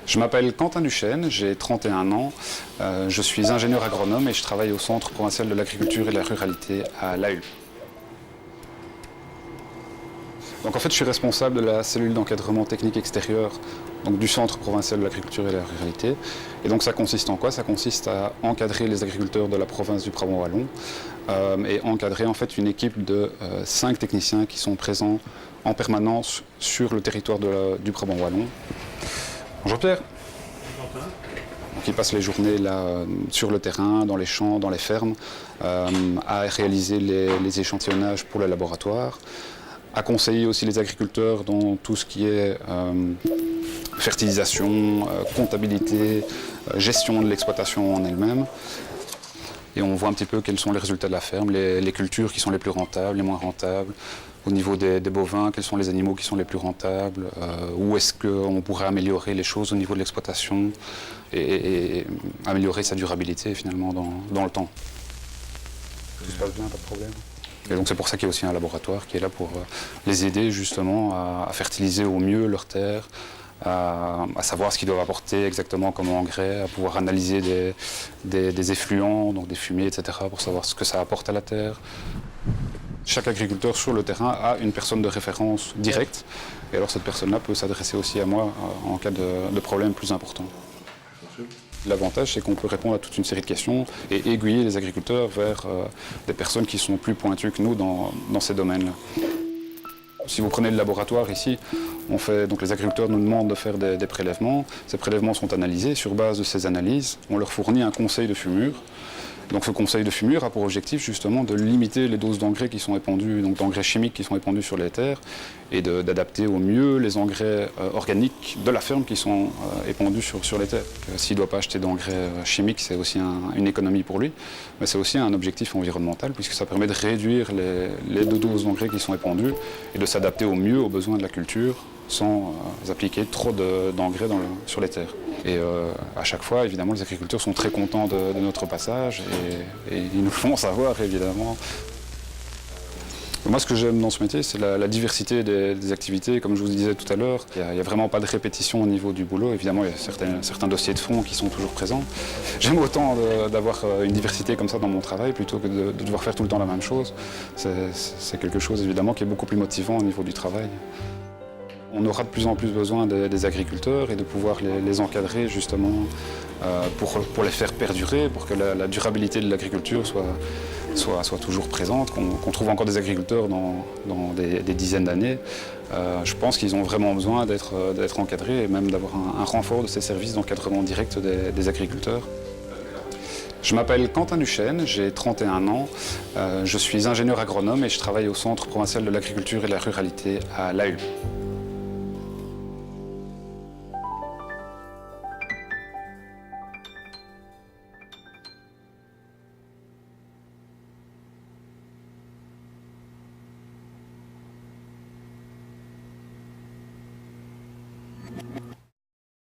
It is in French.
Je m'appelle Quentin Duchesne, j'ai 31 ans, je suis ingénieur agronome et je travaille au Centre provincial de l'agriculture et de la ruralité à La Hulpe. Donc en fait, je suis responsable de la cellule d'encadrement technique extérieur donc du Centre provincial de l'agriculture et de la ruralité. Et donc ça consiste en quoi? Ça consiste à encadrer les agriculteurs de la province du Brabant wallon et encadrer en fait une équipe de 5 techniciens qui sont présents en permanence sur le territoire du Brabant wallon. Bonjour Pierre. Bonjour. Donc, ils passent les journées là, sur le terrain, dans les champs, dans les fermes, à réaliser les échantillonnages pour le laboratoire, à conseiller aussi les agriculteurs dans tout ce qui est fertilisation, comptabilité, gestion de l'exploitation en elle-même. Et on voit un petit peu quels sont les résultats de la ferme, les cultures qui sont les plus rentables, les moins rentables. Au niveau des bovins, quels sont les animaux qui sont les plus rentables, où est-ce qu'on pourrait améliorer les choses au niveau de l'exploitation et améliorer sa durabilité finalement dans le temps. Tout se passe bien, pas de problème. Et donc c'est pour ça qu'il y a aussi un laboratoire qui est là pour les aider justement à fertiliser au mieux leurs terres, à savoir ce qu'ils doivent apporter exactement comme engrais, à pouvoir analyser des effluents, donc des fumiers, etc. pour savoir ce que ça apporte à la terre. Chaque agriculteur sur le terrain a une personne de référence directe et alors cette personne-là peut s'adresser aussi à moi en cas de problème plus important. L'avantage, c'est qu'on peut répondre à toute une série de questions et aiguiller les agriculteurs vers des personnes qui sont plus pointues que nous dans ces domaines-là. Si vous prenez le laboratoire ici, donc les agriculteurs nous demandent de faire des prélèvements. Ces prélèvements sont analysés. Sur base de ces analyses, on leur fournit un conseil de fumure. Donc ce conseil de fumure a pour objectif justement de limiter les doses d'engrais qui sont épandues, donc d'engrais chimiques qui sont épandus sur les terres, et d'adapter au mieux les engrais organiques de la ferme qui sont épandus sur les terres. S'il ne doit pas acheter d'engrais chimiques, c'est aussi une économie pour lui, mais c'est aussi un objectif environnemental puisque ça permet de réduire les doses d'engrais qui sont épandues et de s'adapter au mieux aux besoins de la culture sans appliquer trop d'engrais sur les terres. Et à chaque fois, évidemment, les agriculteurs sont très contents de notre passage et ils nous le font savoir, évidemment. Moi, ce que j'aime dans ce métier, c'est la diversité des activités. Comme je vous disais tout à l'heure, il n'y a vraiment pas de répétition au niveau du boulot. Évidemment, il y a certains dossiers de fond qui sont toujours présents. J'aime autant d'avoir une diversité comme ça dans mon travail plutôt que de devoir faire tout le temps la même chose. C'est quelque chose, évidemment, qui est beaucoup plus motivant au niveau du travail. On aura de plus en plus besoin des agriculteurs et de pouvoir les encadrer justement pour les faire perdurer, pour que la durabilité de l'agriculture soit toujours présente, qu'on trouve encore des agriculteurs dans des dizaines d'années. Je pense qu'ils ont vraiment besoin d'être encadrés et même d'avoir un renfort de ces services d'encadrement direct des agriculteurs. Je m'appelle Quentin Duchesne, j'ai 31 ans, je suis ingénieur agronome et je travaille au Centre provincial de l'agriculture et de la ruralité à La Hulpe.